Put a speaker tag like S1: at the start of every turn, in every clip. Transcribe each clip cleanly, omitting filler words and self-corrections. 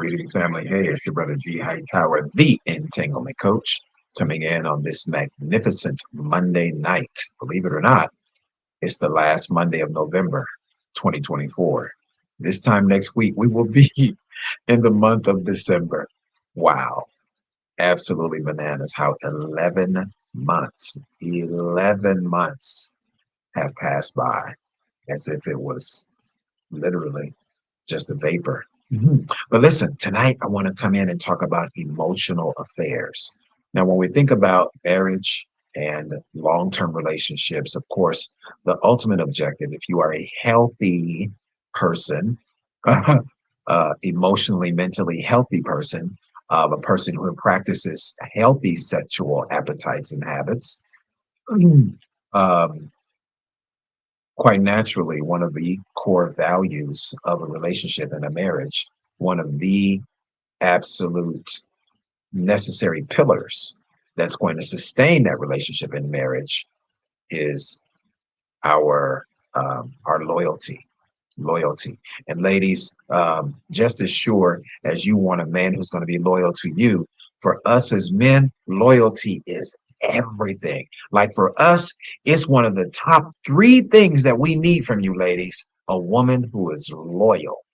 S1: Greetings, family. Hey, it's your brother G. Hightower, the Entanglement Coach, coming in on this magnificent Monday night. Believe it or not, it's the last Monday of November 2024. This time next week, we will be in the month of December. Wow. Absolutely bananas how 11 months have passed by as if it was literally just a vapor. But listen, tonight I want to come in and talk about emotional affairs. Now, when we think about marriage and long-term relationships, of course, the ultimate objective, if you are a healthy person, emotionally, mentally healthy person, a person who practices healthy sexual appetites and habits, um, quite naturally, one of the core values of a relationship and a marriage, one of the absolute necessary pillars that's going to sustain that relationship and marriage is our loyalty. Loyalty. And ladies, just as sure as you want a man who's going to be loyal to you, for us as men, loyalty is everything. Like for us, it's one of the top three things that we need from you, ladies. A woman who is loyal.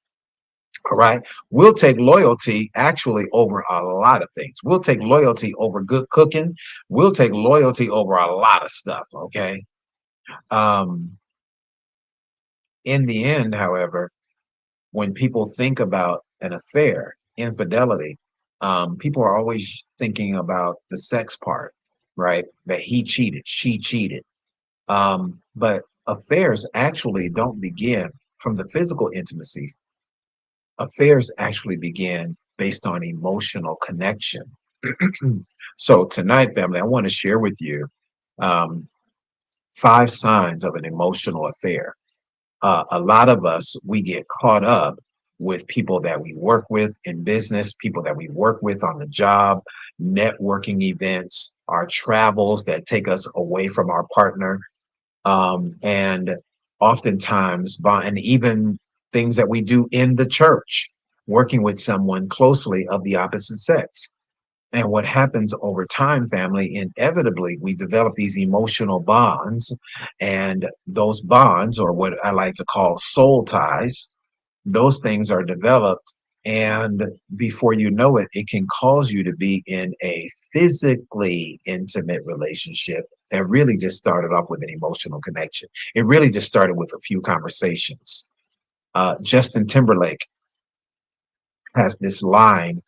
S1: All right. We'll take loyalty actually over a lot of things. We'll take loyalty over good cooking. We'll take loyalty over a lot of stuff. Okay. Um, in the end, however, when people think about an affair, infidelity, people are always thinking about the sex part, right? That he cheated, she cheated. But affairs actually don't begin from the physical intimacy. Affairs actually begin based on emotional connection. So tonight, family, I want to share with you um, 5 signs of an emotional affair. A lot of us, we get caught up with people that we work with in business, people that we work with on the job, networking events, our travels that take us away from our partner, and oftentimes, and even things that we do in the church, working with someone closely of the opposite sex. And what happens over time, family, inevitably, we develop these emotional bonds, and those bonds, or what I like to call soul ties, those things are developed. And before you know it, it can cause you to be in a physically intimate relationship that really just started off with an emotional connection. It really just started with a few conversations. Justin Timberlake has this line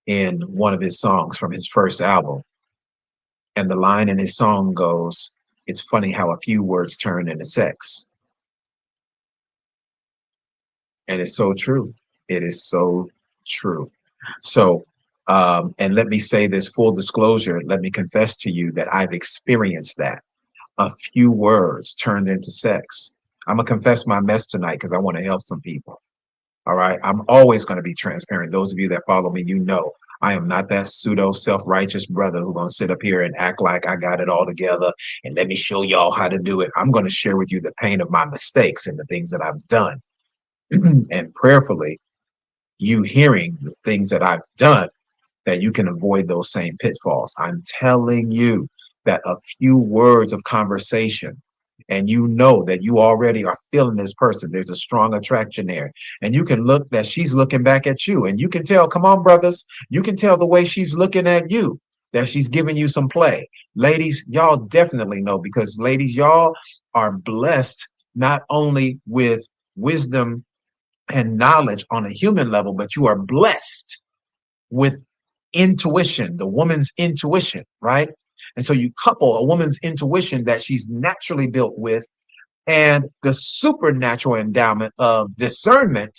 S1: in one of his songs from his first album. And the line in his song goes, "It's funny how a few words turn into sex." And it's so true. It is so true. So, and let me say this full disclosure. Let me confess to you that I've experienced that. A few words turned into sex. I'm going to confess my mess tonight because I want to help some people. All right. I'm always going to be transparent. Those of you that follow me, you know, I am not that pseudo self-righteous brother who's going to sit up here and act like I got it all together and let me show y'all how to do it. I'm going to share with you the pain of my mistakes and the things that I've done. And prayerfully, you hearing the things that I've done, that you can avoid those same pitfalls. I'm telling you that a few words of conversation, and you know that you already are feeling this person. There's a strong attraction there. And you can look that she's looking back at you. And you can tell, come on, brothers, you can tell the way she's looking at you, that she's giving you some play. Ladies, y'all definitely know, because ladies, y'all are blessed not only with wisdom and knowledge on a human level, but you are blessed with intuition, the woman's intuition, right? And so you couple a woman's intuition that she's naturally built with and the supernatural endowment of discernment.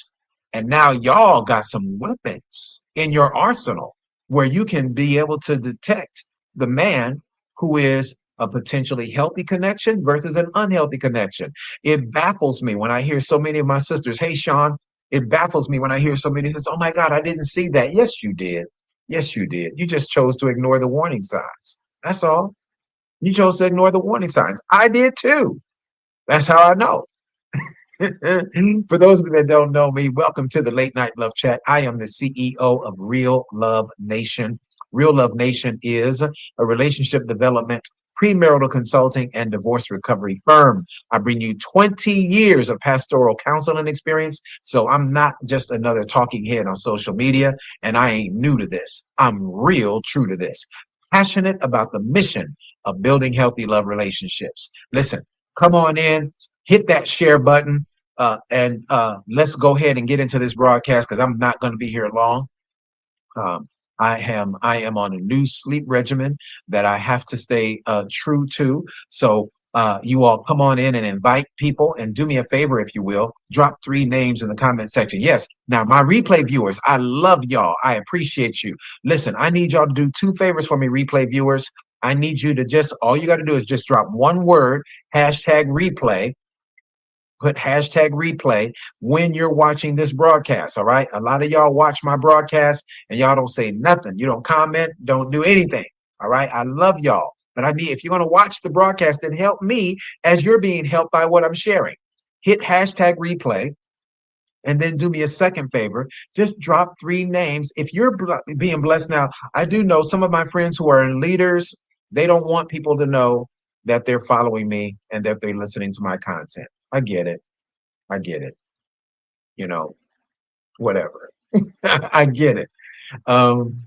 S1: And now y'all got some weapons in your arsenal where you can be able to detect the man who is a potentially healthy connection versus an unhealthy connection. It baffles me when I hear so many of my sisters, "Hey, Sean," it baffles me when I hear so many sisters, "Oh my God, I didn't see that." Yes, you did. Yes, you did. You just chose to ignore the warning signs. That's all. You chose to ignore the warning signs. I did too. That's how I know. For those of you that don't know me, welcome to the Late Night Love Chat. I am the CEO of Real Love Nation. Real Love Nation is a relationship development, premarital consulting, and divorce recovery firm. I bring you 20 years of pastoral counseling experience, so I'm not just another talking head on social media, and I ain't new to this. I'm real true to this. Passionate about the mission of building healthy love relationships. Listen, come on in, hit that share button, and let's go ahead and get into this broadcast because I'm not going to be here long. Um, I am on a new sleep regimen that I have to stay true to. So you all come on in and invite people and do me a favor, if you will. Drop 3 names in the comment section. Yes. Now, my replay viewers, I love y'all. I appreciate you. Listen, I need y'all to do 2 favors for me, replay viewers. I need you to all you got to do is just drop one word, hashtag replay, put hashtag replay when you're watching this broadcast. All right. A lot of y'all watch my broadcast and y'all don't say nothing. You don't comment, don't do anything. All right. I love y'all. But I need, if you're going to watch the broadcast, then help me as you're being helped by what I'm sharing. Hit hashtag replay. And then do me a second favor. Just drop 3 names. If you're being blessed now, I do know some of my friends who are leaders, they don't want people to know that they're following me and that they're listening to my content. I get it. I get it. You know, whatever. I get it. Um,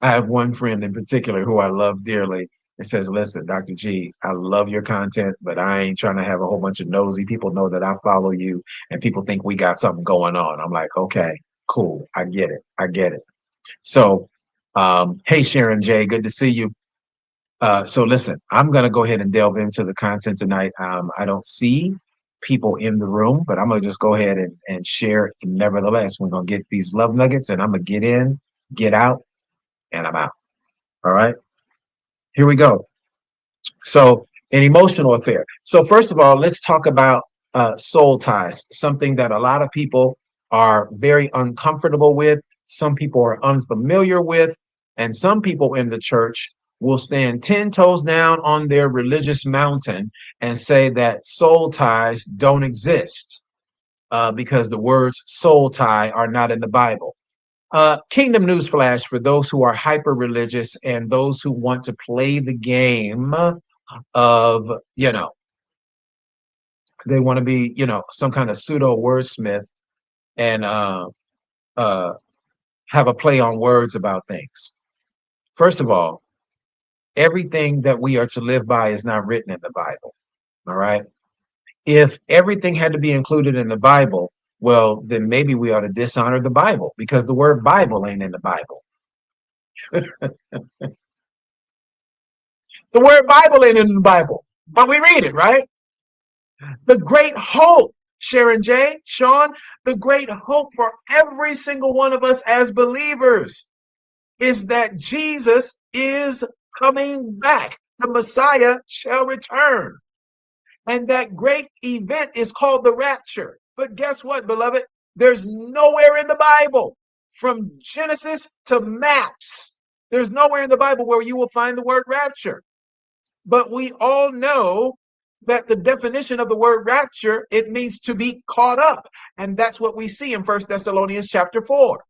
S1: I have one friend in particular who I love dearly. It says, listen, Dr. G, I love your content, but I ain't trying to have a whole bunch of nosy people know that I follow you and people think we got something going on. I'm like, okay, cool. I get it. I get it. So, hey, Sharon J, good to see you. So listen, I'm going to go ahead and delve into the content tonight. I don't see people in the room, but I'm going to just go ahead and share. Nevertheless, we're going to get these love nuggets and I'm going to get in, get out, and I'm out. All right, here we go. So an emotional affair. So first of all, let's talk about soul ties, something that a lot of people are very uncomfortable with. Some people are unfamiliar with, and some people in the church will stand 10 toes down on their religious mountain and say that soul ties don't exist because the words soul tie are not in the Bible. Kingdom newsflash for those who are hyper religious and those who want to play the game of, they want to be, some kind of pseudo wordsmith and uh, have a play on words about things. First of all, everything that we are to live by is not written in the Bible. All right. If everything had to be included in the Bible, well, then maybe we ought to dishonor the Bible because the word Bible ain't in the Bible. The word Bible ain't in the Bible, but we read it, right? The great hope, Sharon J, Sean, the great hope for every single one of us as believers is that Jesus is coming back. The Messiah shall return. And that great event is called the rapture. But guess what, beloved? There's nowhere in the Bible, from Genesis to maps, there's nowhere in the Bible where you will find the word rapture. But we all know that the definition of the word rapture, it means to be caught up. And that's what we see in 1 Thessalonians chapter 4.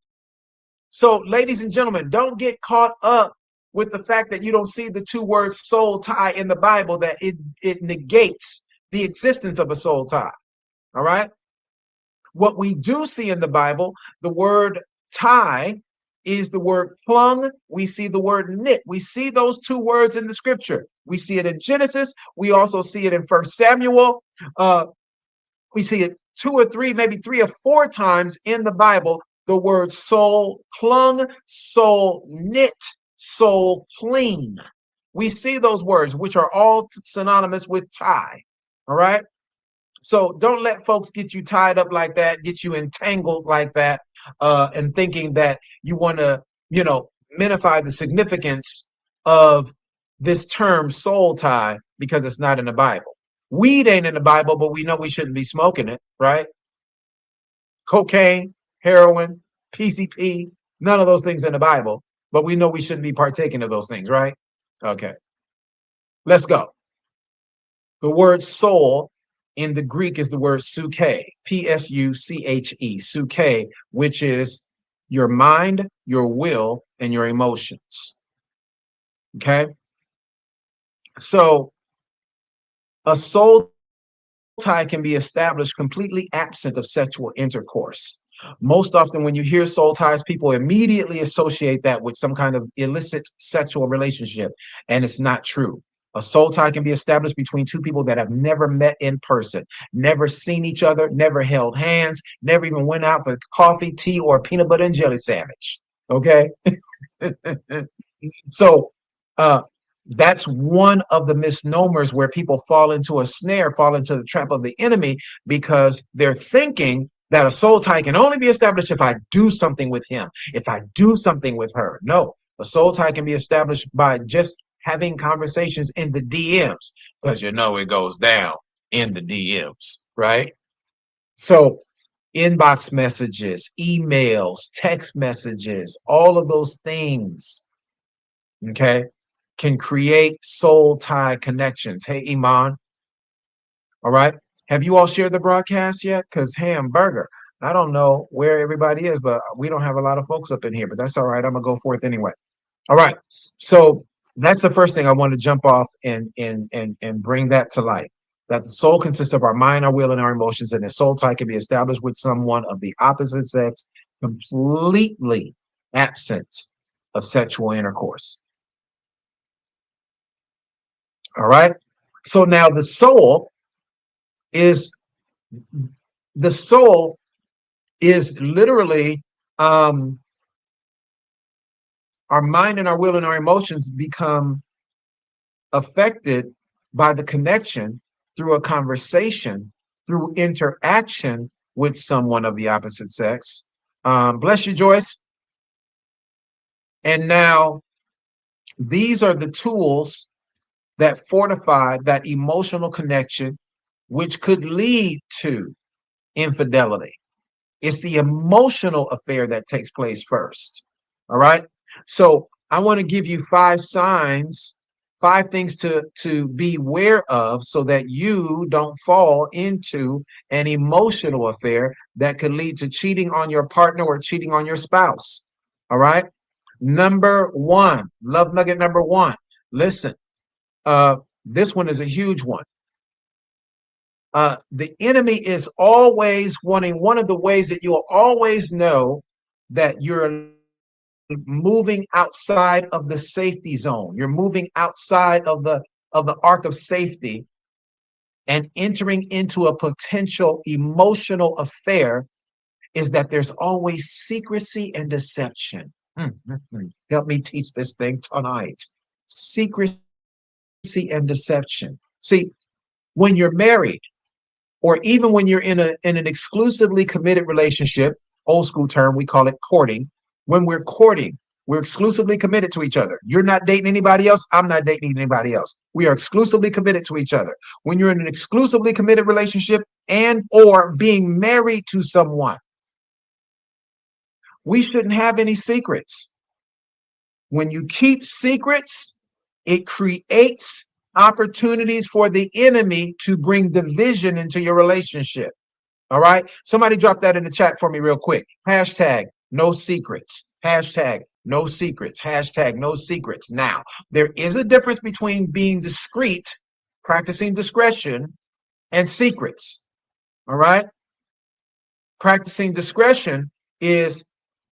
S1: So, ladies and gentlemen, don't get caught up with the fact that you don't see the 2 words soul tie in the Bible, that it negates the existence of a soul tie. All right. What we do see in the Bible, the word tie is the word clung. We see the word knit. We see those 2 words in the scripture. We see it in Genesis. We also see it in 1 Samuel. We see it 2 or 3, maybe 3 or 4 times in the Bible. The word soul clung, soul knit, soul cling. We see those words, which are all synonymous with tie. All right. So don't let folks get you tied up like that, get you entangled like that, and thinking that you want to, minify the significance of this term soul tie because it's not in the Bible. Weed ain't in the Bible, but we know we shouldn't be smoking it, right? Cocaine, heroin, PCP, none of those things in the Bible, but we know we shouldn't be partaking of those things, right? Okay, let's go. The word soul in the Greek is the word suke, P-S-U-C-H-E, suke, which is your mind, your will, and your emotions. Okay. So a soul tie can be established completely absent of sexual intercourse. Most often, when you hear soul ties, people immediately associate that with some kind of illicit sexual relationship, and it's not true. A soul tie can be established between two people that have never met in person, never seen each other, never held hands, never even went out for coffee, tea, or a peanut butter and jelly sandwich. Okay. So uh, that's one of the misnomers where people fall into a snare, fall into the trap of the enemy, because they're thinking that a soul tie can only be established if I do something with him, if I do something with her. No, a soul tie can be established by just having conversations in the DMs, because you know it goes down in the DMs, right? So inbox messages, emails, text messages, all of those things, okay, can create soul tie connections. Hey, Iman, all right. Have you all shared the broadcast yet? Because Hamburger, I don't know where everybody is, but we don't have a lot of folks up in here, but that's all right. I'm going to go forth anyway. All right. So that's the first thing I want to jump off and bring that to light. That the soul consists of our mind, our will, and our emotions, and the soul tie can be established with someone of the opposite sex, completely absent of sexual intercourse. All right. So now is the soul is literally um, our mind and our will and our emotions become affected by the connection through a conversation, through interaction with someone of the opposite sex. Bless you, Joyce. And now these are the tools that fortify that emotional connection, which could lead to infidelity. It's the emotional affair that takes place first. All right. So I want to give you 5 signs, 5 things to be aware of so that you don't fall into an emotional affair that could lead to cheating on your partner or cheating on your spouse. All right. Number one, love nugget number one. Listen, uh, this one is a huge one. The enemy is always wanting, one of the ways that you'll always know that you're moving outside of the safety zone, you're moving outside of the arc of safety and entering into a potential emotional affair, is that there's always secrecy and deception. Help me teach this thing tonight. Secrecy and deception. See, when you're married, or even when you're in an exclusively committed relationship, old school term, we call it courting. When we're courting, we're exclusively committed to each other. You're not dating anybody else. I'm not dating anybody else. We are exclusively committed to each other. When you're in an exclusively committed relationship and or being married to someone, we shouldn't have any secrets. When you keep secrets, it creates opportunities for the enemy to bring division into your relationship. All right. Somebody drop that in the chat for me real quick. Hashtag no secrets. Hashtag no secrets. Hashtag no secrets. Now, there is a difference between being discreet, practicing discretion, and secrets. All right. Practicing discretion is,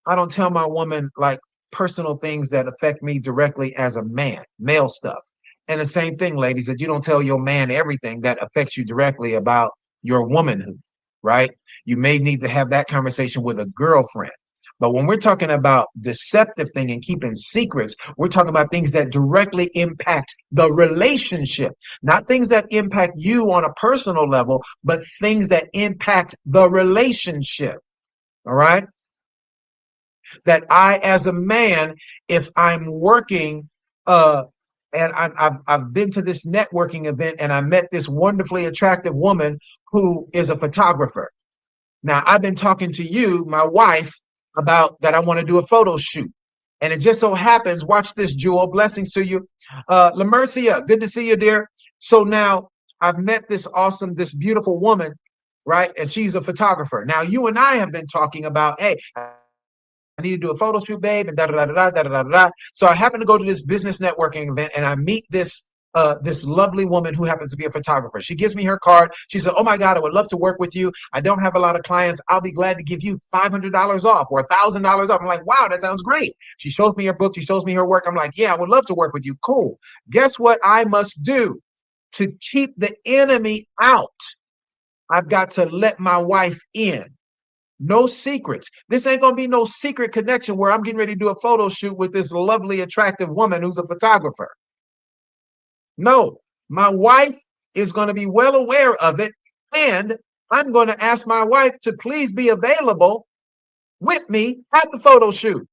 S1: I don't tell my woman like personal things that affect me directly as a man, male stuff. And the same thing, ladies, that you don't tell your man everything that affects you directly about your womanhood, right? You may need to have that conversation with a girlfriend. But when we're talking about deceptive thing and keeping secrets, we're talking about things that directly impact the relationship, not things that impact you on a personal level, but things that impact the relationship. All right. That I, as a man, if I'm working, and I've been to this networking event and I met this wonderfully attractive woman who is a photographer. Now, I've been talking to you, my wife, about that I want to do a photo shoot. And it just so happens, watch this, Jewel, blessings to you. LaMercia, good to see you, dear. So now I've met this beautiful woman, right? And she's a photographer. Now, you and I have been talking about, hey, I need to do a photo shoot, babe, and da da da da da da da da. So I happen to go to this business networking event, and I meet this lovely woman who happens to be a photographer. She gives me her card. She said, "Oh my God, I would love to work with you. I don't have a lot of clients. I'll be glad to give you $500 off or $1,000 off." I'm like, "Wow, that sounds great." She shows me her book. She shows me her work. I'm like, "Yeah, I would love to work with you." Cool. Guess what I must do to keep the enemy out? I've got to let my wife in. No secrets. This ain't going to be no secret connection where I'm getting ready to do a photo shoot with this lovely, attractive woman who's a photographer. No, my wife is going to be well aware of it. And I'm going to ask my wife to please be available with me at the photo shoot.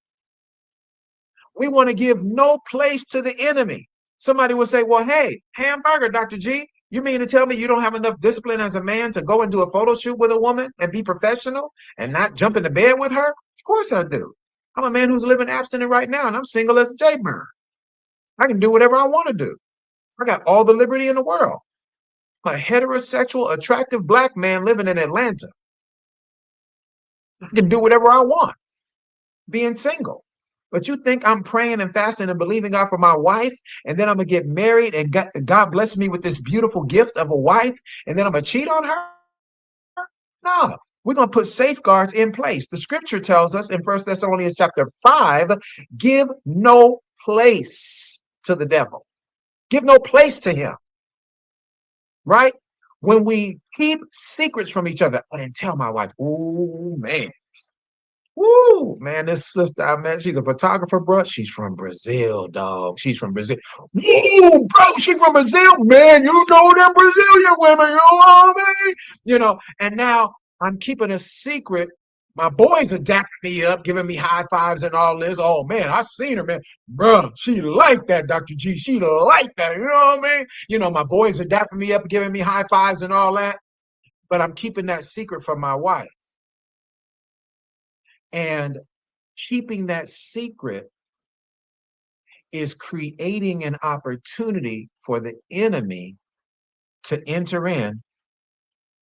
S1: We want to give no place to the enemy. Somebody will say, "Well, hey, hamburger, Dr. G, you mean to tell me you don't have enough discipline as a man to go and do a photo shoot with a woman and be professional and not jump into bed with her?" Of course I do. I'm a man who's living abstinent right now, and I'm single as a jaybird. I can do whatever I want to do. I got all the liberty in the world. I'm a heterosexual, attractive black man living in Atlanta. I can do whatever I want, being single. But you think I'm praying and fasting and believing God for my wife, and then I'm going to get married and God bless me with this beautiful gift of a wife, and then I'm going to cheat on her? No, we're going to put safeguards in place. The scripture tells us in 1 Thessalonians chapter 5, give no place to the devil. Give no place to him, right? When we keep secrets from each other, I didn't tell my wife, oh man, woo, man, this sister I met, she's a photographer, bro. She's from Brazil, dog. She's from Brazil. Woo, bro, she's from Brazil, man. You know them Brazilian women, you know what I mean? And now I'm keeping a secret. My boys are dapping me up, giving me high fives and all this. Oh, man, I seen her, man. Bro, she like that, Dr. G. She like that, you know what I mean? My boys are dapping me up, giving me high fives and all that. But I'm keeping that secret from my wife. And keeping that secret is creating an opportunity for the enemy to enter in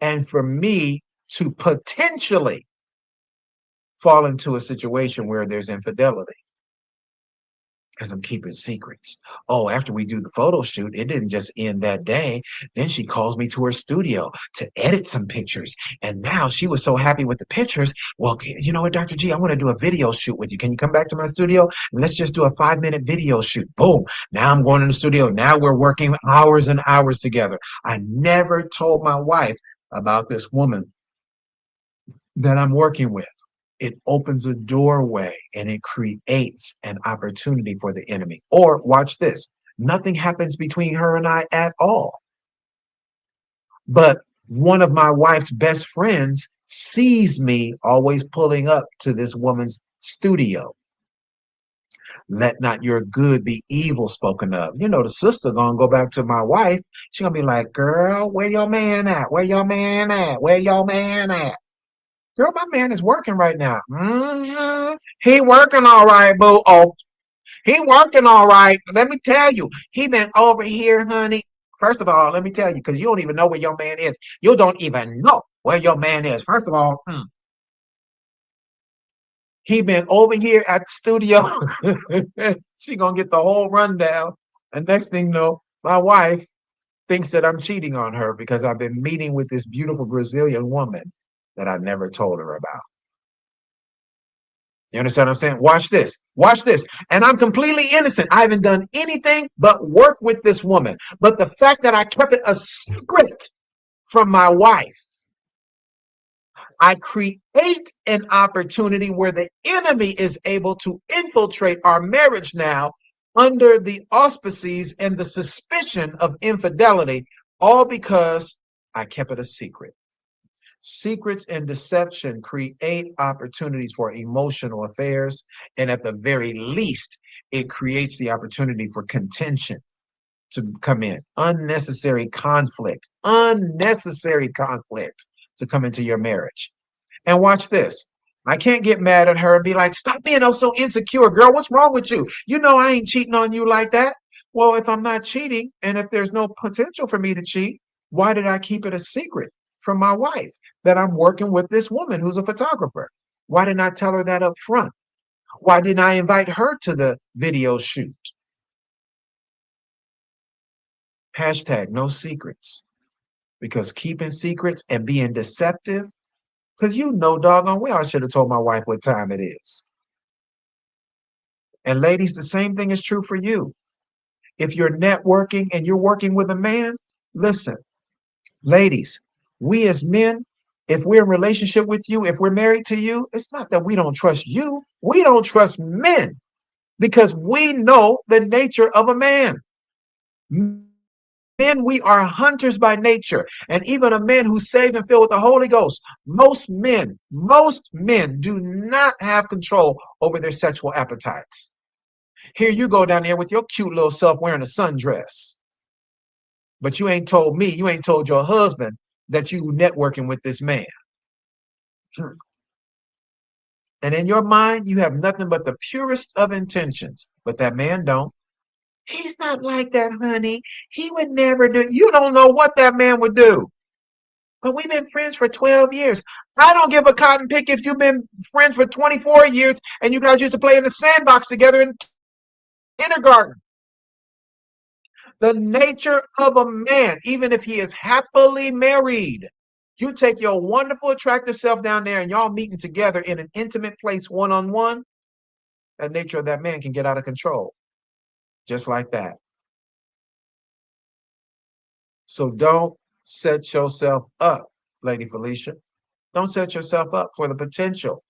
S1: and for me to potentially fall into a situation where there's infidelity because I'm keeping secrets. Oh, after we do the photo shoot, it didn't just end that day. Then she calls me to her studio to edit some pictures. And now she was so happy with the pictures. Well, you know what, Dr. G, I want to do a video shoot with you. Can you come back to my studio? And let's just do a 5-minute video shoot. Boom. Now I'm going in the studio. Now we're working hours and hours together. I never told my wife about this woman that I'm working with. It opens a doorway and it creates an opportunity for the enemy. Or watch this. Nothing happens between her and I at all. But one of my wife's best friends sees me always pulling up to this woman's studio. Let not your good be evil spoken of. The sister gonna go back to my wife. She gonna be like, girl, where your man at? Where your man at? Where your man at? Girl, my man is working right now. He working all right, boo. Oh, he working all right. Let me tell you, he been over here, honey. First of all, let me tell you, because you don't even know where your man is. You don't even know where your man is. First of all, he been over here at the studio. She gonna get the whole rundown. And next thing you know, my wife thinks that I'm cheating on her because I've been meeting with this beautiful Brazilian woman that I never told her about. You understand what I'm saying? Watch this. Watch this. And I'm completely innocent. I haven't done anything but work with this woman. But the fact that I kept it a secret from my wife, I create an opportunity where the enemy is able to infiltrate our marriage now under the auspices and the suspicion of infidelity, all because I kept it a secret. Secrets and deception create opportunities for emotional affairs, and at the very least, it creates the opportunity for contention to come in, unnecessary conflict to come into your marriage. And watch this. I can't get mad at her and be like, stop being so insecure, girl. What's wrong with you? You know I ain't cheating on you like that. Well, if I'm not cheating and if there's no potential for me to cheat, Why did I keep it a secret from my wife that I'm working with this woman who's a photographer? Why didn't I tell her that up front? Why didn't I invite her to the video shoot? Hashtag no secrets. Because keeping secrets and being deceptive, because doggone well, I should have told my wife what time it is. And ladies, the same thing is true for you. If you're networking and you're working with a man, listen, ladies, we as men, if we're in relationship with you, if we're married to you, it's not that we don't trust you. We don't trust men because we know the nature of a man. Men, we are hunters by nature. And even a man who's saved and filled with the Holy Ghost, most men do not have control over their sexual appetites. Here you go down there with your cute little self wearing a sundress. But you ain't told me, you ain't told your husband that you networking with this man. And in your mind, you have nothing but the purest of intentions. But that man don't. He's not like that, honey. He would never do. You don't know what that man would do. But we've been friends for 12 years. I don't give a cotton pick if you've been friends for 24 years and you guys used to play in the sandbox together in kindergarten. The nature of a man, even if he is happily married, you take your wonderful, attractive self down there and y'all meeting together in an intimate place one-on-one, that nature of that man can get out of control. Just like that. So don't set yourself up, Lady Felicia. Don't set yourself up for the potential.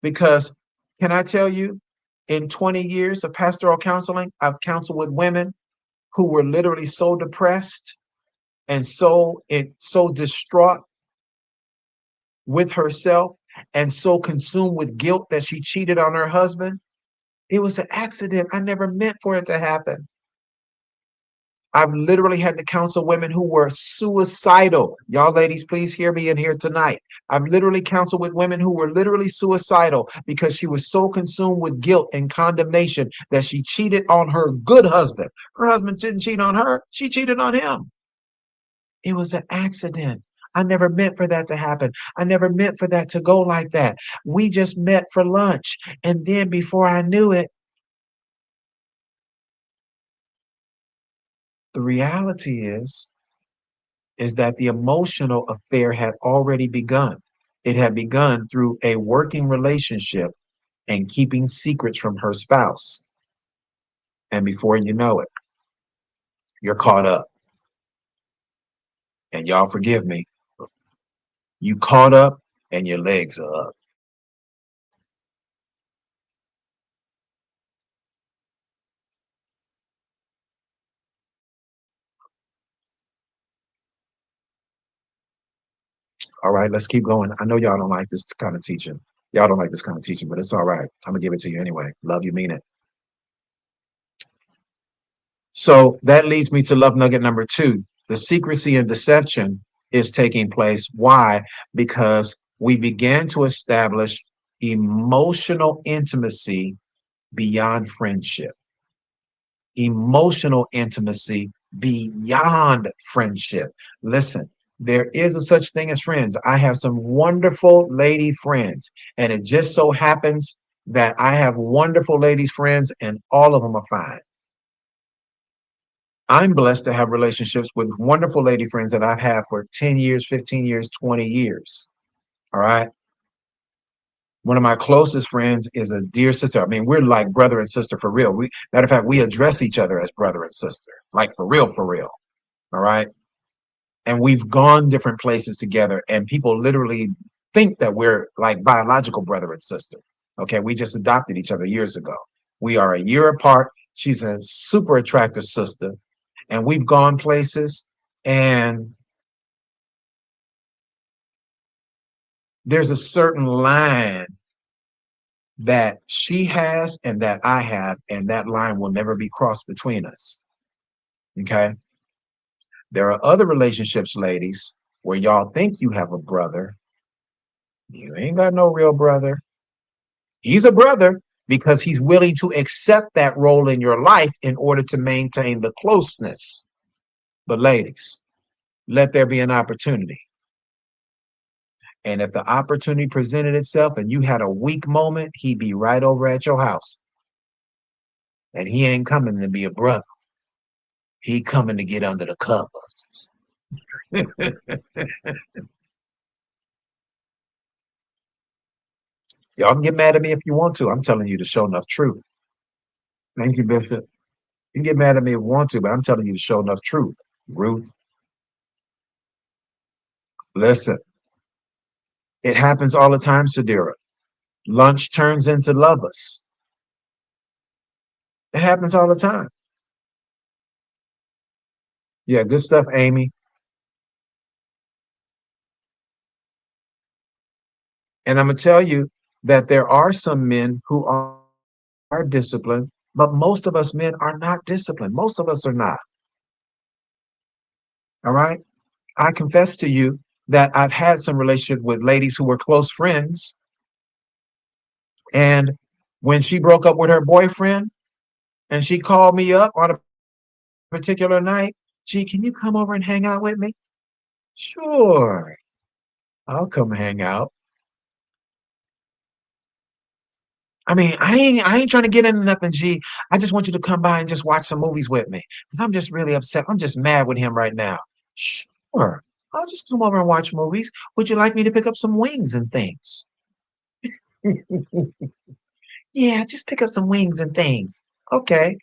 S1: Because can I tell you, in 20 years of pastoral counseling, I've counseled with women who were literally so depressed and so distraught with herself and so consumed with guilt that she cheated on her husband. It was an accident. I never meant for it to happen. I've literally had to counsel women who were suicidal. Y'all ladies, please hear me in here tonight. I've literally counseled with women who were literally suicidal because she was so consumed with guilt and condemnation that she cheated on her good husband. Her husband didn't cheat on her. She cheated on him. It was an accident. I never meant for that to happen. I never meant for that to go like that. We just met for lunch. And then before I knew it, the reality is that the emotional affair had already begun. It had begun through a working relationship and keeping secrets from her spouse. And before you know it, you're caught up. And y'all forgive me, you caught up and your legs are up. All right, let's keep going. I know y'all don't like this kind of teaching. Y'all don't like this kind of teaching, but it's all right. I'm gonna give it to you anyway. Love you, mean it. So that leads me to love nugget number 2. The secrecy and deception is taking place. Why? Because we began to establish emotional intimacy beyond friendship. Emotional intimacy beyond friendship. Listen, there is a such thing as friends. I have some wonderful lady friends, and it just so happens that I have wonderful ladies friends, and all of them are fine. I'm blessed to have relationships with wonderful lady friends that I've had for 10 years, 15 years, 20 years. All right. One of my closest friends is a dear sister. I mean, we're like brother and sister for real. Matter of fact, we address each other as brother and sister, like for real, for real. All right. And we've gone different places together, and people literally think that we're like biological brother and sister. Okay. We just adopted each other years ago. We are a year apart. She's a super attractive sister, and we've gone places, and there's a certain line that she has and that I have, and that line will never be crossed between us. Okay. There are other relationships, ladies, where y'all think you have a brother. You ain't got no real brother. He's a brother because he's willing to accept that role in your life in order to maintain the closeness. But ladies, let there be an opportunity. And if the opportunity presented itself and you had a weak moment, he'd be right over at your house. And he ain't coming to be a brother. He coming to get under the covers. Y'all can get mad at me if you want to. I'm telling you the show enough truth. Thank you, Bishop. You can get mad at me if you want to, but I'm telling you the show enough truth. Ruth, listen, it happens all the time, Sadira. Lunch turns into lovers. It happens all the time. Yeah, good stuff, Amy. And I'm going to tell you that there are some men who are disciplined, but most of us men are not disciplined. Most of us are not. All right. I confess to you that I've had some relationship with ladies who were close friends. And when she broke up with her boyfriend and she called me up on a particular night, gee, can you come over and hang out with me? Sure, I'll come hang out. I mean, I ain't trying to get into nothing, G. I just want you to come by and just watch some movies with me. Because I'm just really upset. I'm just mad with him right now. Sure. I'll just come over and watch movies. Would you like me to pick up some wings and things? Yeah, just pick up some wings and things. Okay.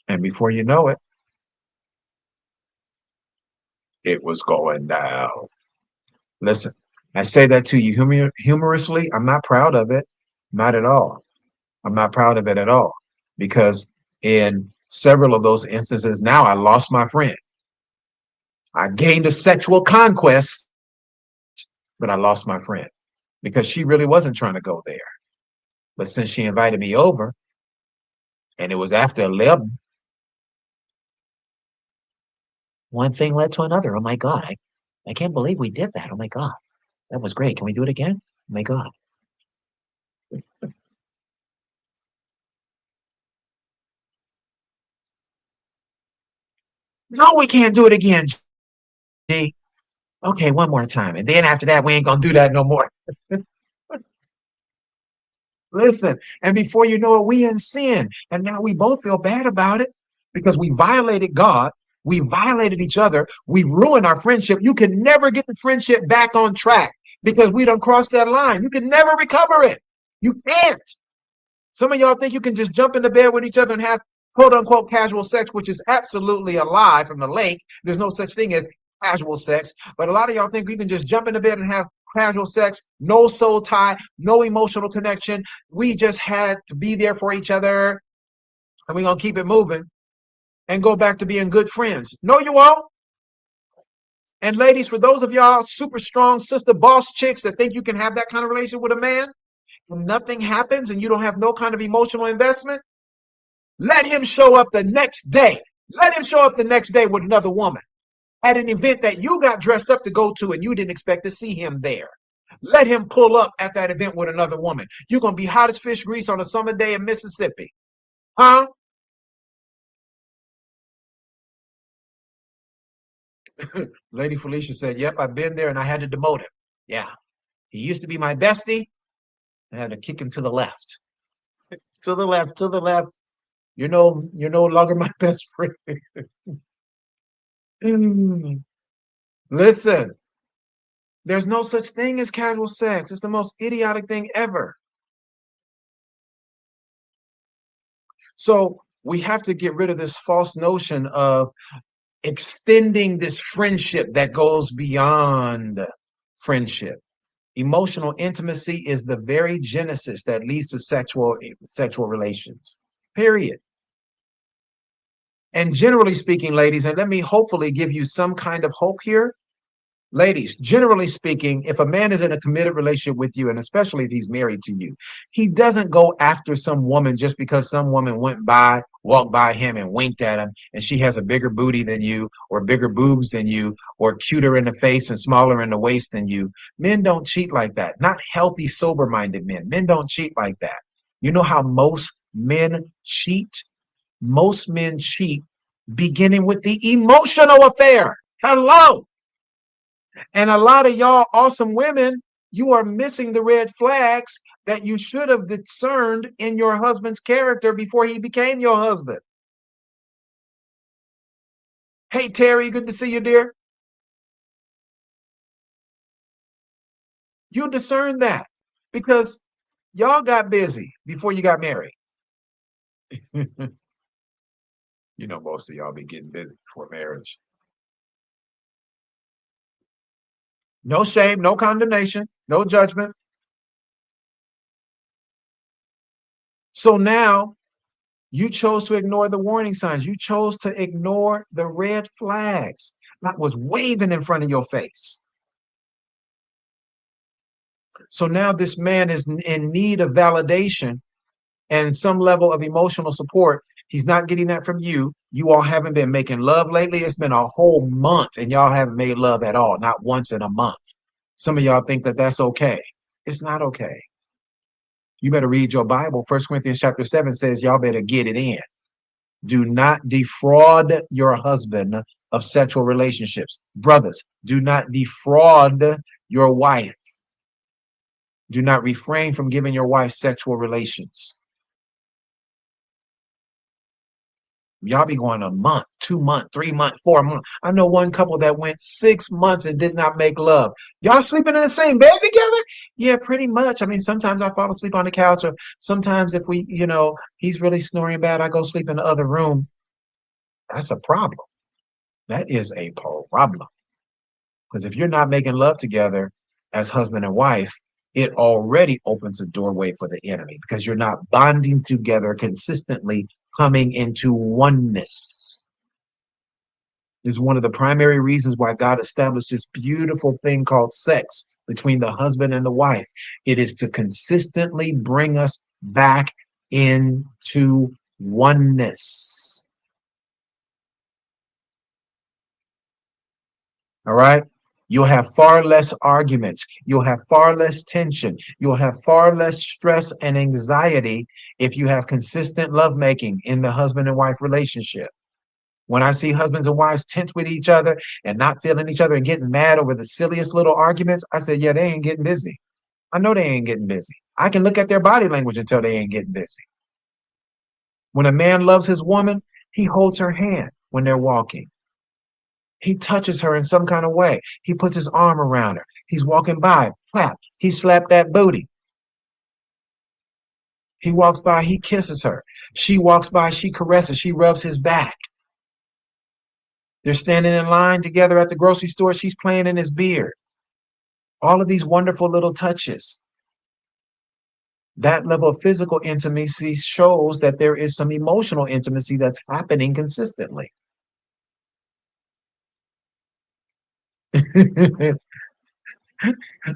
S1: And before you know it, it was going down. Listen, I say that to you humorously. I'm not proud of it. Not at all. I'm not proud of it at all. Because in several of those instances, now I lost my friend. I gained a sexual conquest, but I lost my friend because she really wasn't trying to go there. But since she invited me over and it was after 11, one thing led to another. Oh my God. I can't believe we did that. Oh my God. That was great. Can we do it again? Oh my God. No, we can't do it again, G. Okay, one more time. And then after that, we ain't going to do that no more. Listen, and before you know it, we in sin. And now we both feel bad about it because we violated God. We violated each other. We ruined our friendship. You can never get the friendship back on track because we don't cross that line. You can never recover it. You can't. Some of y'all think you can just jump into bed with each other and have quote unquote casual sex, which is absolutely a lie from the lake. There's no such thing as casual sex. But a lot of y'all think you can just jump into bed and have casual sex, no soul tie, no emotional connection. We just had to be there for each other and we're going to keep it moving and go back to being good friends. No, you won't. And ladies, for those of y'all super strong sister boss chicks that think you can have that kind of relationship with a man, when nothing happens and you don't have no kind of emotional investment, let him show up the next day. Let him show up the next day with another woman at an event that you got dressed up to go to and you didn't expect to see him there. Let him pull up at that event with another woman. You're going to be hot as fish grease on a summer day in Mississippi. Huh? Lady Felicia said, yep, I've been there and I had to demote him. Yeah. He used to be my bestie. I had to kick him to the left. To the left, to the left. You're no longer my best friend. Listen, there's no such thing as casual sex. It's the most idiotic thing ever. So we have to get rid of this false notion of extending this friendship that goes beyond friendship. Emotional intimacy is the very genesis that leads to sexual relations. Period. And generally speaking, ladies, and let me hopefully give you some kind of hope here. Ladies, generally speaking, if a man is in a committed relationship with you, and especially if he's married to you, he doesn't go after some woman just because some woman walked by him and winked at him, and she has a bigger booty than you, or bigger boobs than you, or cuter in the face and smaller in the waist than you. Men don't cheat like that. Not healthy, sober-minded men. Men don't cheat like that. You know how most men cheat? Most men cheat beginning with the emotional affair. Hello. And a lot of y'all awesome women, you are missing the red flags that you should have discerned in your husband's character before he became your husband. Hey, Terry, good to see you, dear. You discerned that because y'all got busy before you got married. You know, most of y'all be getting busy before marriage. No shame, no condemnation, no judgment. So now you chose to ignore the warning signs. You chose to ignore the red flags that was waving in front of your face. So now this man is in need of validation and some level of emotional support. He's not getting that from you. You all haven't been making love lately. It's been a whole month and y'all haven't made love at all, not once in a month. Some of y'all think that that's okay. It's not okay. You better read your Bible. 1 Corinthians chapter 7 says y'all better get it in. Do not defraud your husband of sexual relationships. Brothers, do not defraud your wife. Do not refrain from giving your wife sexual relations. Y'all be going a month, 2 months, 3 months, 4 months. I know one couple that went 6 months and did not make love. Y'all sleeping in the same bed together? Yeah, pretty much. I mean, sometimes I fall asleep on the couch, or sometimes if he's really snoring bad, I go sleep in the other room. That's a problem. That is a problem. Because if you're not making love together as husband and wife, it already opens a doorway for the enemy because you're not bonding together consistently, coming into oneness. This is one of the primary reasons why God established this beautiful thing called sex between the husband and the wife. It is to consistently bring us back into oneness. All right. You'll have far less arguments. You'll have far less tension. You'll have far less stress and anxiety if you have consistent lovemaking in the husband and wife relationship. When I see husbands and wives tense with each other and not feeling each other and getting mad over the silliest little arguments, I say, yeah, they ain't getting busy. I know they ain't getting busy. I can look at their body language and tell they ain't getting busy. When a man loves his woman, he holds her hand when they're walking. He touches her in some kind of way. He puts his arm around her. He's walking by, clap. He slapped that booty. He walks by, he kisses her. She walks by, she caresses, she rubs his back. They're standing in line together at the grocery store. She's playing in his beard. All of these wonderful little touches. That level of physical intimacy shows that there is some emotional intimacy that's happening consistently.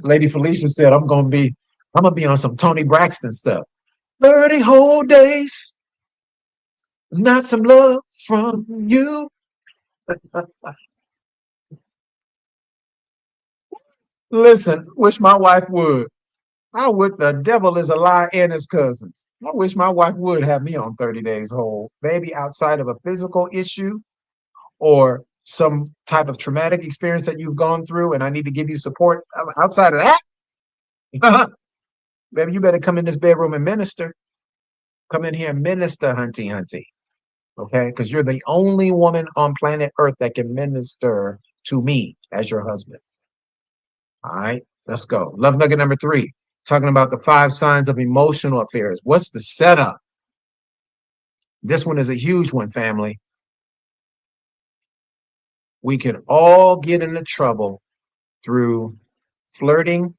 S1: Lady Felicia said, I'm gonna be on some Tony Braxton stuff. 30 whole days, not some love from you. Listen, wish my wife would. I would. The devil is a lie and his cousins. I wish my wife would have me on 30 days whole. Maybe outside of a physical issue or some type of traumatic experience that you've gone through and I need to give you support. Outside of that, baby, you better come in this bedroom and minister. Come in here and minister, hunty. Okay? Because you're the only woman on planet Earth that can minister to me as your husband. All right, let's go. Love nugget number 3, talking about the 5 signs of emotional affairs. What's the setup? This one is a huge one, family. We can all get into trouble through flirting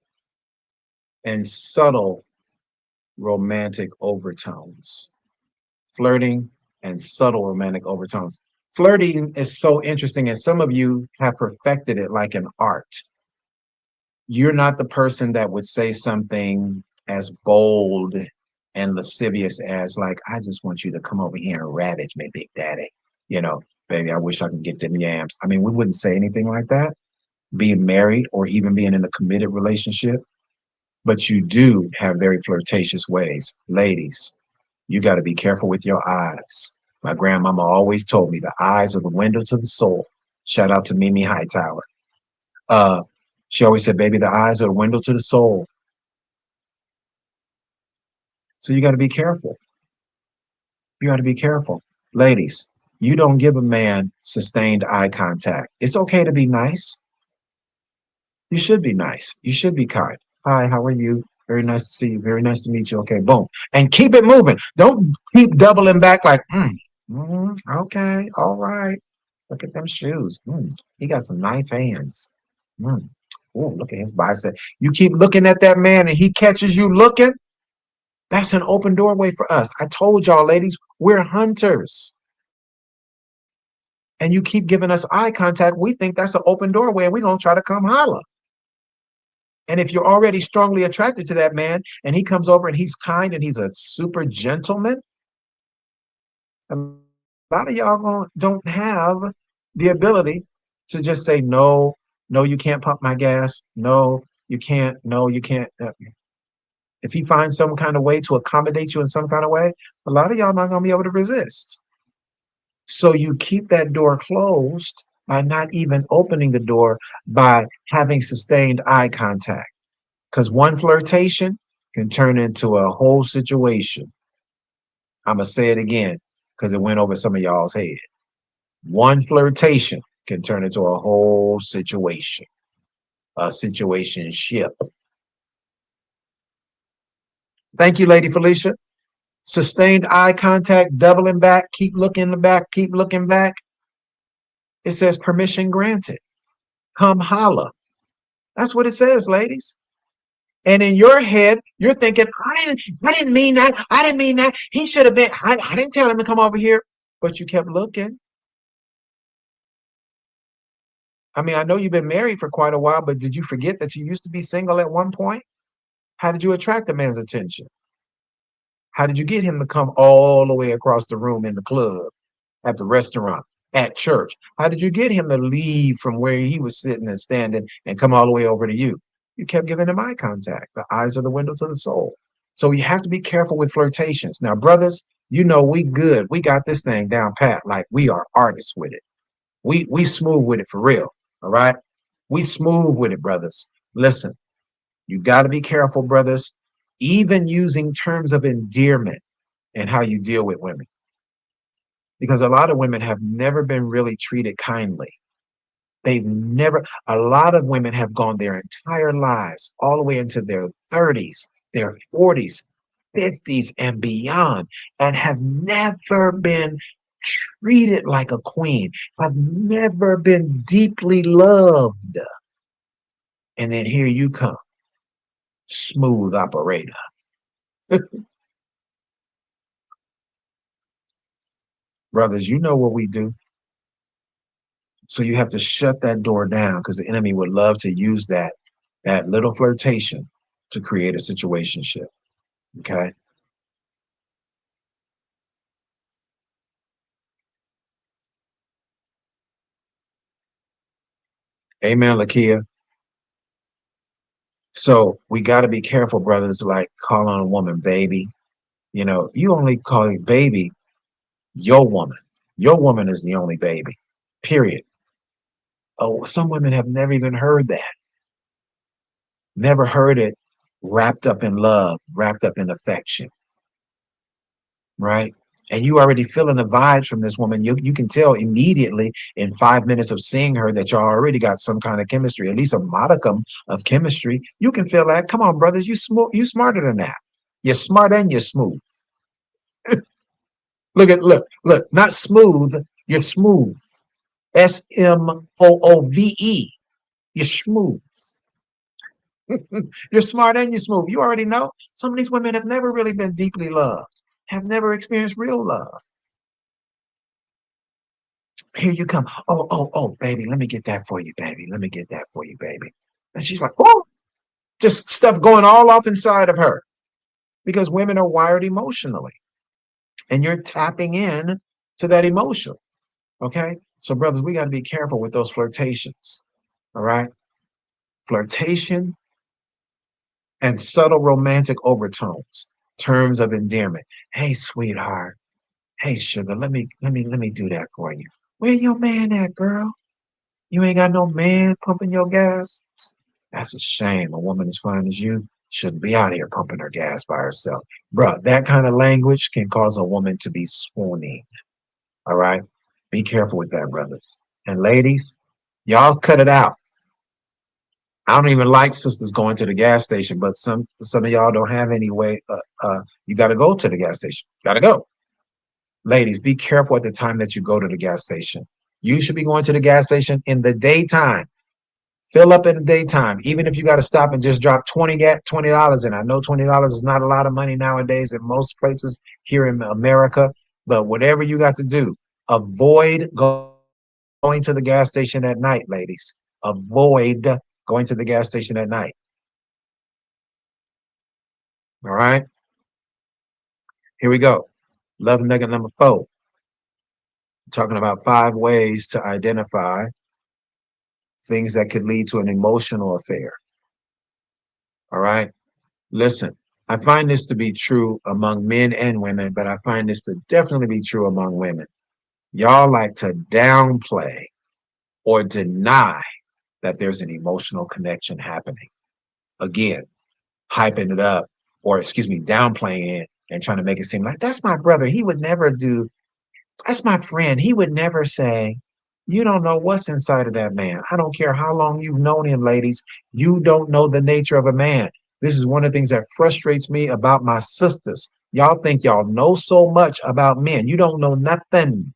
S1: and subtle romantic overtones. Flirting and subtle romantic overtones. Flirting is so interesting, and some of you have perfected it like an art. You're not the person that would say something as bold and lascivious as like, I just want you to come over here and ravage me, big daddy. Baby, I wish I could get them yams. I mean, we wouldn't say anything like that, being married or even being in a committed relationship, but you do have very flirtatious ways. Ladies, you got to be careful with your eyes. My grandmama always told me the eyes are the window to the soul. Shout out to Mimi Hightower. Uh, she always said, baby, the eyes are the window to the soul. So you got to be careful. You got to be careful. Ladies, you don't give a man sustained eye contact. It's okay to be nice. You should be nice. You should be kind. Hi, how are you? Very nice to see you. Very nice to meet you. Okay, boom. And keep it moving. Don't keep doubling back like, okay, all right. Look at them shoes. He got some nice hands. Mm. Oh, look at his bicep. You keep looking at that man and he catches you looking. That's an open doorway for us. I told y'all, ladies, we're hunters. And you keep giving us eye contact. We think that's an open doorway and we're going to try to come holler. And if you're already strongly attracted to that man and he comes over and he's kind and he's a super gentleman, a lot of y'all don't have the ability to just say, no, no, you can't pump my gas. No, you can't. No, you can't. If he finds some kind of way to accommodate you in some kind of way, a lot of y'all not going to be able to resist. So you keep that door closed by not even opening the door by having sustained eye contact. Because one flirtation can turn into a whole situation. I'm going to say it again because it went over some of y'all's head. One flirtation can turn into a whole situation, a situationship. Thank you, Lady Felicia. Sustained eye contact, doubling back, keep looking back, keep looking back. It says permission granted. Come holla. That's what it says, ladies. And in your head, you're thinking, I didn't mean that. I didn't mean that. He should have been, I didn't tell him to come over here. But you kept looking. I mean, I know you've been married for quite a while, but did you forget that you used to be single at one point? How did you attract a man's attention? How did you get him to come all the way across the room in the club, at the restaurant, at church? How did you get him to leave from where he was sitting and standing and come all the way over to you? You kept giving him eye contact. The eyes are the window to the soul. So you have to be careful with flirtations. Now, brothers, you know we good. We got this thing down pat. Like we are artists with it. We smooth with it for real. All right. We smooth with it, brothers. Listen, you got to be careful, brothers, even using terms of endearment and how you deal with women. Because a lot of women have never been really treated kindly. They've never, a lot of women have gone their entire lives, all the way into their 30s, their 40s, 50s, and beyond, and have never been treated like a queen, have never been deeply loved. And then here you come, smooth operator. Brothers, you know what we do. So you have to shut that door down because the enemy would love to use that little flirtation to create a situationship. Okay. Amen, Lakia. So we got to be careful, brothers, like calling a woman baby. You know, you only call it baby your woman. Your woman is the only baby, period. Oh, some women have never even heard that, never heard it wrapped up in love, wrapped up in affection, right? And you already feeling the vibes from this woman. You can tell immediately in 5 minutes of seeing her that y'all already got some kind of chemistry, at least a modicum of chemistry. You can feel that. Come on, brothers, you smarter than that. You're smart and you're smooth. Look, not smooth, you're smooth. SMOOVE. You're smooth. You're smart and you're smooth. You already know some of these women have never really been deeply loved, have never experienced real love. Here you come. Oh, baby, let me get that for you, baby. Let me get that for you, baby. And she's like, oh, just stuff going all off inside of her because women are wired emotionally and you're tapping in to that emotion. Okay. So, brothers, we got to be careful with those flirtations. All right. Flirtation and subtle romantic overtones, terms of endearment. Hey, sweetheart. Hey, sugar, let me do that for you. Where your man at, girl? You ain't got no man pumping your gas? That's a shame. A woman as fine as you shouldn't be out here pumping her gas by herself. Bruh, that kind of language can cause a woman to be swooning. All right? Be careful with that, brothers. And ladies, y'all cut it out. I don't even like sisters going to the gas station, but some of y'all don't have any way. You got to go to the gas station. Got to go. Ladies, be careful at the time that you go to the gas station. You should be going to the gas station in the daytime. Fill up in the daytime, even if you got to stop and just drop $20 in. I know $20 is not a lot of money nowadays in most places here in America, but whatever you got to do, avoid going to the gas station at night, ladies. Avoid going to the gas station at night. All right, here we go. Love nugget number 4. Talking about 5 ways to identify things that could lead to an emotional affair. All right. Listen, I find this to be true among men and women, but I find this to definitely be true among women. Y'all like to downplay or deny that there's an emotional connection happening. Again, hyping it up, or excuse me, downplaying it and trying to make it seem like that's my brother. He would never do, that's my friend. He would never say, you don't know what's inside of that man. I don't care how long you've known him, ladies. You don't know the nature of a man. This is one of the things that frustrates me about my sisters. Y'all think y'all know so much about men. You don't know nothing.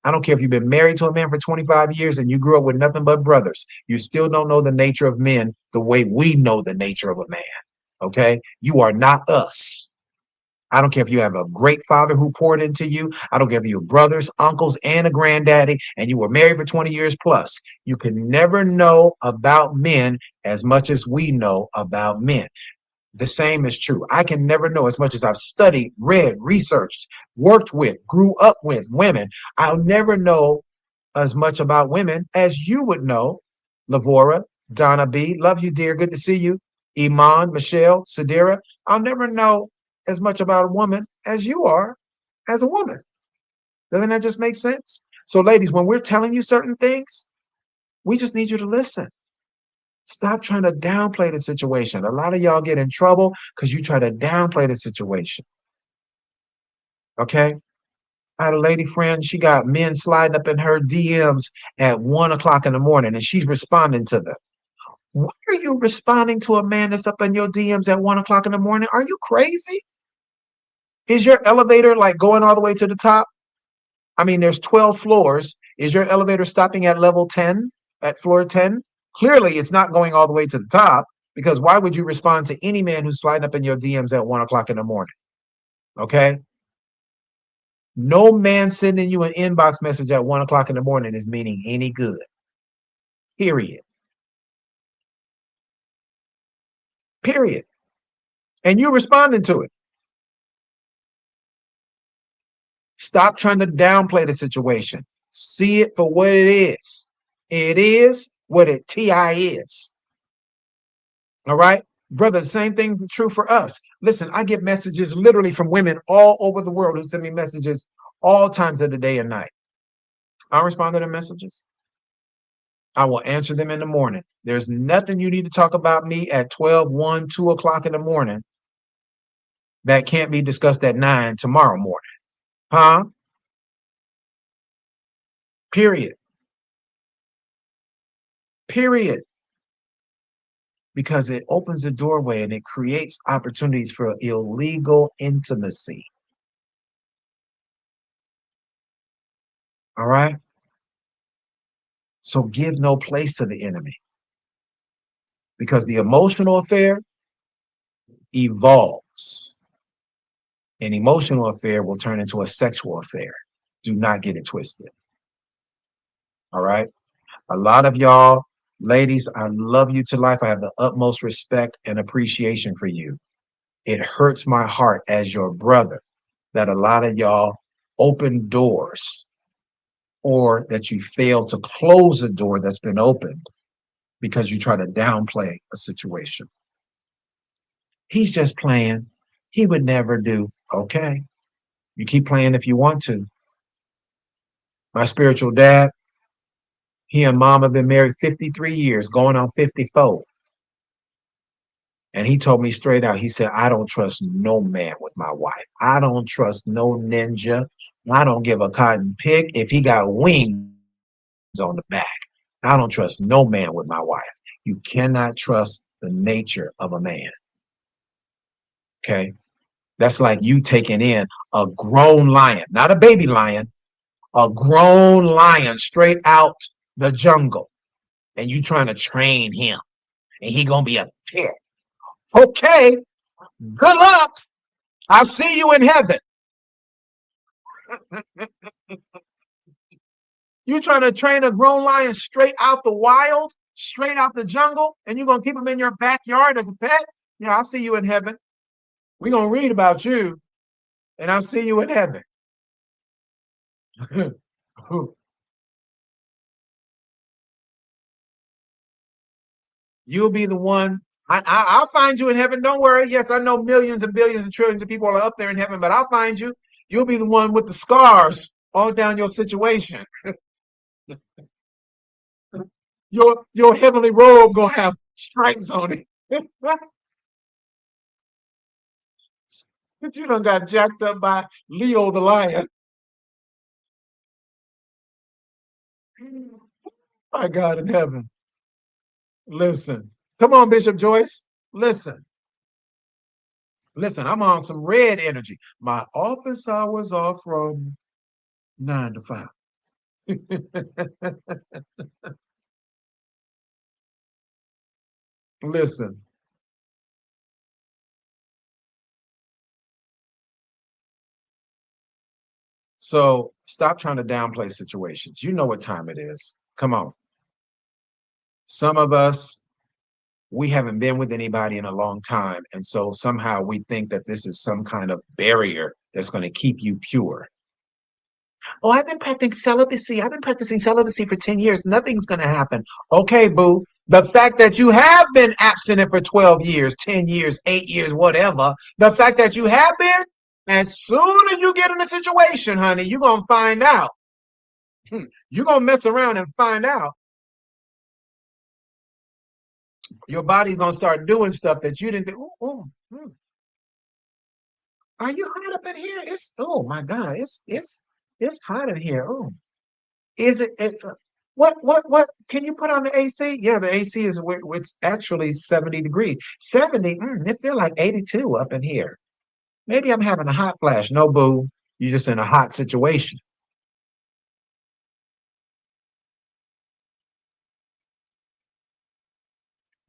S1: I don't care if you've been married to a man for 25 years and you grew up with nothing but brothers. You still don't know the nature of men the way we know the nature of a man. Okay? You are not us. I don't care if you have a great father who poured into you. I don't care if you have brothers, uncles, and a granddaddy, and you were married for 20 years plus. You can never know about men as much as we know about men. The same is true. I can never know as much as I've studied, read, researched, worked with, grew up with women. I'll never know as much about women as you would know. Lavora, Donna B, love you, dear. Good to see you. Iman, Michelle, Sadira. I'll never know as much about a woman as you are as a woman. Doesn't that just make sense? So, ladies, when we're telling you certain things, we just need you to listen. Stop trying to downplay the situation. A lot of y'all get in trouble because you try to downplay the situation. Okay? I had a lady friend, she got men sliding up in her DMs at 1 o'clock in the morning and she's responding to them. Why are you responding to a man that's up in your DMs at 1 o'clock in the morning? Are you crazy? Is your elevator like going all the way to the top? I mean, there's 12 floors. Is your elevator stopping at level 10, at floor 10? Clearly, it's not going all the way to the top because why would you respond to any man who's sliding up in your DMs at 1 o'clock in the morning? Okay? No man sending you an inbox message at 1 o'clock in the morning is meaning any good. Period. Period. And you're responding to it. Stop trying to downplay the situation. See it for what it is. It is what it TI is. All right? Brother, the same thing true for us. Listen, I get messages literally from women all over the world who send me messages all times of the day and night. I'll respond to their messages. I will answer them in the morning. There's nothing you need to talk about me at 12, 1, 2 o'clock in the morning that can't be discussed at 9 tomorrow morning. Huh? Period. Period. Because it opens the doorway and it creates opportunities for illegal intimacy. All right? So give no place to the enemy because the emotional affair evolves. An emotional affair will turn into a sexual affair. Do not get it twisted. All right? A lot of y'all, ladies, I love you to life. I have the utmost respect and appreciation for you. It hurts my heart as your brother that a lot of y'all open doors or that you fail to close a door that's been opened because you try to downplay a situation. He's just playing. He would never do. Okay. You keep playing if you want to. My spiritual dad, he and mom have been married 53 years, going on 54. And he told me straight out, he said, I don't trust no man with my wife. I don't trust no ninja. I don't give a cotton pick if he got wings on the back. I don't trust no man with my wife. You cannot trust the nature of a man. Okay. That's like you taking in a grown lion, not a baby lion, a grown lion straight out the jungle. And you trying to train him and he going to be a pit. Okay. Good luck. I'll see you in heaven. You trying to train a grown lion straight out the wild, straight out the jungle, and you're going to keep him in your backyard as a pet? Yeah, I'll see you in heaven. We're going to read about you, and I'll see you in heaven. You'll be the one. I'll find you in heaven. Don't worry. Yes, I know millions and billions and trillions of people are up there in heaven, but I'll find you. You'll be the one with the scars all down your situation. Your heavenly robe gonna have stripes on it. You done got jacked up by Leo the lion. My God in heaven. Listen. Come on, Bishop Joyce. Listen. Listen, I'm on some red energy. My office hours are from 9 to 5. Listen. So stop trying to downplay situations. You know what time it is. Come on. Some of us, we haven't been with anybody in a long time. And so somehow we think that this is some kind of barrier that's going to keep you pure. Oh, I've been practicing celibacy. I've been practicing celibacy for 10 years. Nothing's going to happen. Okay, boo. The fact that you have been abstinent for 12 years, 10 years, 8 years, whatever, the fact that you have been, as soon as you get in a situation, honey, you're going to find out. You're going to mess around and find out. Your body's going to start doing stuff that you didn't think. Ooh, ooh, ooh. Are you hot up in here? It's, oh my God, it's hot in here. Oh. Is it? What? Can you put on the AC? Yeah, the AC is it's actually 70 degrees. 70. It feel like 82 up in here. Maybe I'm having a hot flash. No, boo. You're just in a hot situation.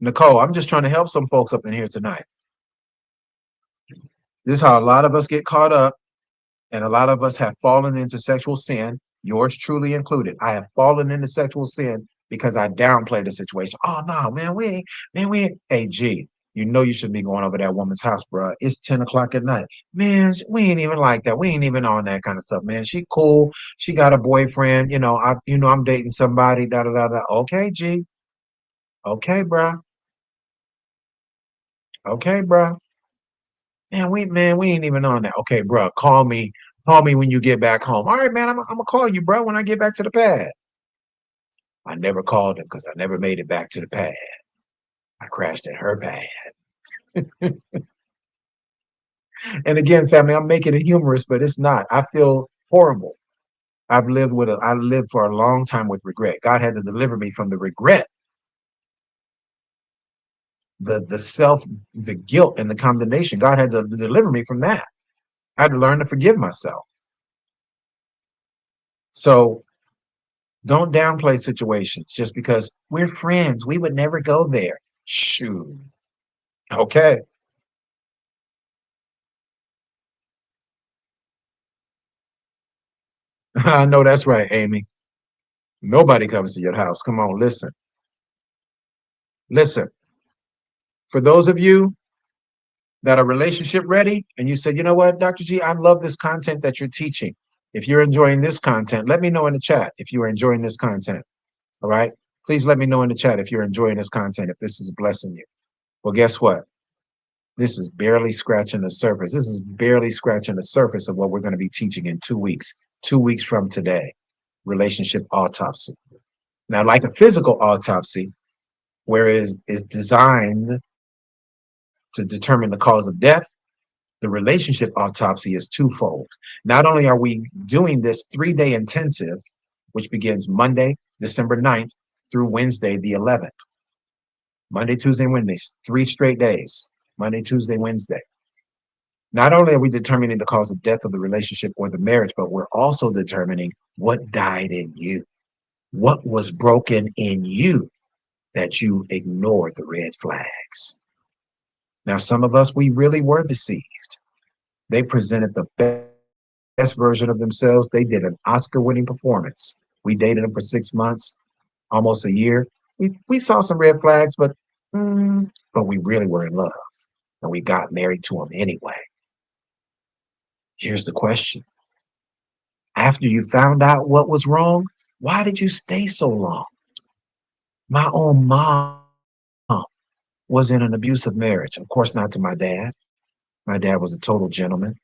S1: Nicole, I'm just trying to help some folks up in here tonight. This is how a lot of us get caught up, and a lot of us have fallen into sexual sin, yours truly included. I have fallen into sexual sin because I downplayed the situation. Oh no, man, we ain't. Hey, G, you know you shouldn't be going over that woman's house, bro. It's 10 o'clock at night. Man, we ain't even like that. We ain't even on that kind of stuff, man. She cool. She got a boyfriend. I'm dating somebody. Da da da da. Okay, G. Okay, bro. Okay, bro. Man, we ain't even on that. Okay, bro. Call me. Call me when you get back home. All right, man. I'm gonna call you, bro, when I get back to the pad. I never called him because I never made it back to the pad. I crashed at her pad. And again, family, I'm making it humorous, but it's not. I feel horrible. I lived for a long time with regret. God had to deliver me from the regret, the guilt and the condemnation. God had to deliver me from that. I had to learn to forgive myself. So don't downplay situations just because we're friends. We would never go there. Shoot. Okay. I know that's right, Amy. Nobody comes to your house. Come on, listen. Listen. For those of you that are relationship ready and you said, you know what, Dr. G, I love this content that you're teaching. If you're enjoying this content, let me know in the chat if you are enjoying this content. All right. Please let me know in the chat if you're enjoying this content, if this is blessing you. Well, guess what? This is barely scratching the surface. This is barely scratching the surface of what we're going to be teaching in 2 weeks, 2 weeks from today, relationship autopsy. Now, like a physical autopsy, where it is designed to determine the cause of death, the relationship autopsy is twofold. Not only are we doing this 3-day intensive, which begins Monday, December 9th through Wednesday, the 11th. Monday, Tuesday, Wednesday, 3 straight days. Monday, Tuesday, Wednesday. Not only are we determining the cause of death of the relationship or the marriage, but we're also determining what died in you. What was broken in you that you ignored the red flags? Now, some of us, we really were deceived. They presented the best version of themselves. They did an Oscar-winning performance. We dated them for 6 months, almost a year. We saw some red flags, but we really were in love, and we got married to them anyway. Here's the question. After you found out what was wrong, why did you stay so long? My own mom was in an abusive marriage. Of course, not to my dad. My dad was a total gentleman.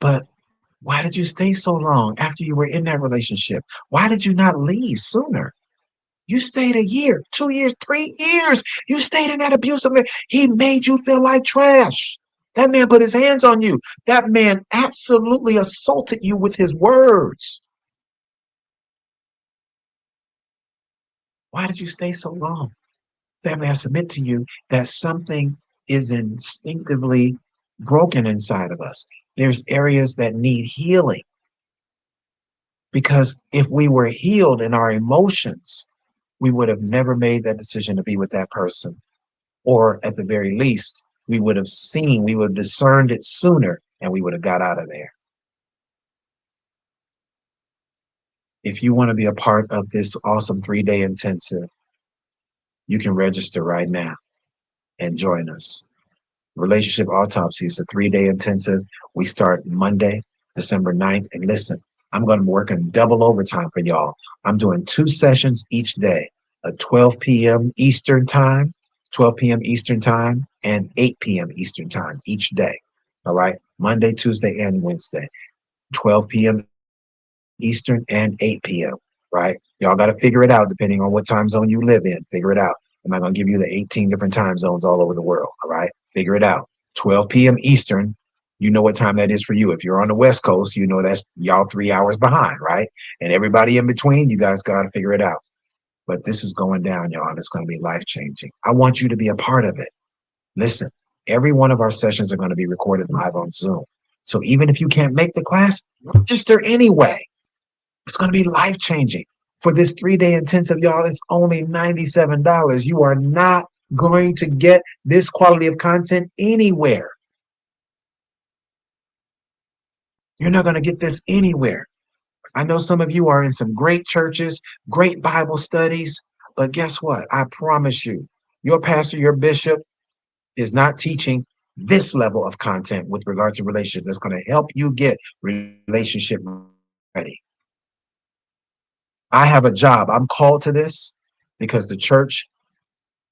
S1: But why did you stay so long after you were in that relationship? Why did you not leave sooner? You stayed a year, 2 years, 3 years. You stayed in that abusive marriage. He made you feel like trash. That man put his hands on you. That man absolutely assaulted you with his words. Why did you stay so long? Family, I submit to you that something is instinctively broken inside of us. There's areas that need healing. Because if we were healed in our emotions, we would have never made that decision to be with that person. Or at the very least, we would have discerned it sooner, and we would have got out of there. If you want to be a part of this awesome 3-day intensive, you can register right now and join us. Relationship Autopsy is a 3-day intensive. We start Monday, December 9th. And listen, I'm going to be working double overtime for y'all. I'm doing 2 sessions each day, at 12 p.m. Eastern time, 12 p.m. Eastern time, and 8 p.m. Eastern time each day. All right. Monday, Tuesday, and Wednesday, 12 p.m. Eastern and 8 p.m. Right. Y'all got to figure it out depending on what time zone you live in. Figure it out. I'm not going to give you the 18 different time zones all over the world. All right. Figure it out. 12 p.m. Eastern. You know what time that is for you. If you're on the West Coast, you know that's y'all 3 hours behind. Right. And everybody in between, you guys got to figure it out. But this is going down, y'all. And it's going to be life changing. I want you to be a part of it. Listen, every one of our sessions are going to be recorded live on Zoom. So even if you can't make the class, register anyway. It's going to be life changing. For this 3-day intensive, y'all, it's only $97. You are not going to get this quality of content anywhere. You're not going to get this anywhere. I know some of you are in some great churches, great Bible studies, but guess what? I promise you, your pastor, your bishop is not teaching this level of content with regard to relationships that's going to help you get relationship ready. I have a job. I'm called to this because the church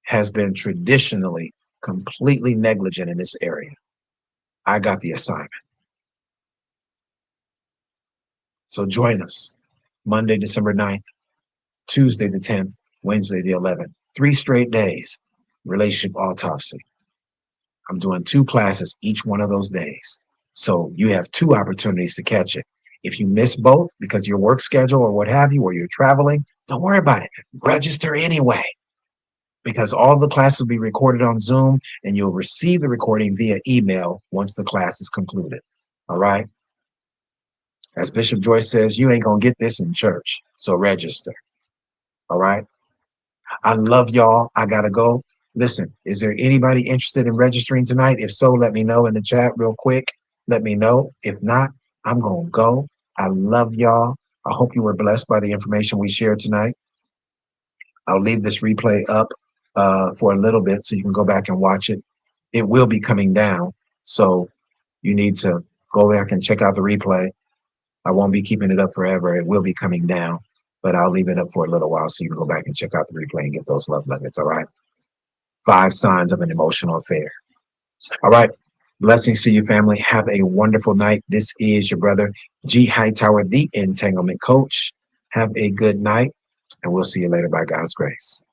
S1: has been traditionally completely negligent in this area. I got the assignment. So join us Monday, December 9th, Tuesday, the 10th, Wednesday, the 11th, 3 straight days, relationship autopsy. I'm doing 2 classes each one of those days. So you have 2 opportunities to catch it. If you miss both because of your work schedule or what have you, or you're traveling, don't worry about it. Register anyway, because all the classes will be recorded on Zoom and you'll receive the recording via email once the class is concluded. All right. As Bishop Joyce says, you ain't going to get this in church. So register. All right. I love y'all. I got to go. Listen, is there anybody interested in registering tonight? If so, let me know in the chat real quick. Let me know. If not, I'm going to go. I love y'all. I hope you were blessed by the information we shared tonight. I'll leave this replay up for a little bit so you can go back and watch it. It will be coming down, so you need to go back and check out the replay. I won't be keeping it up forever. It will be coming down. but I'll leave it up for a little while so you can go back and check out the replay and get those love nuggets. All right. 5 signs of an emotional affair. All right. Blessings to you, family. Have a wonderful night. This is your brother, G. Hightower, the Entanglement Coach. Have a good night, and we'll see you later by God's grace.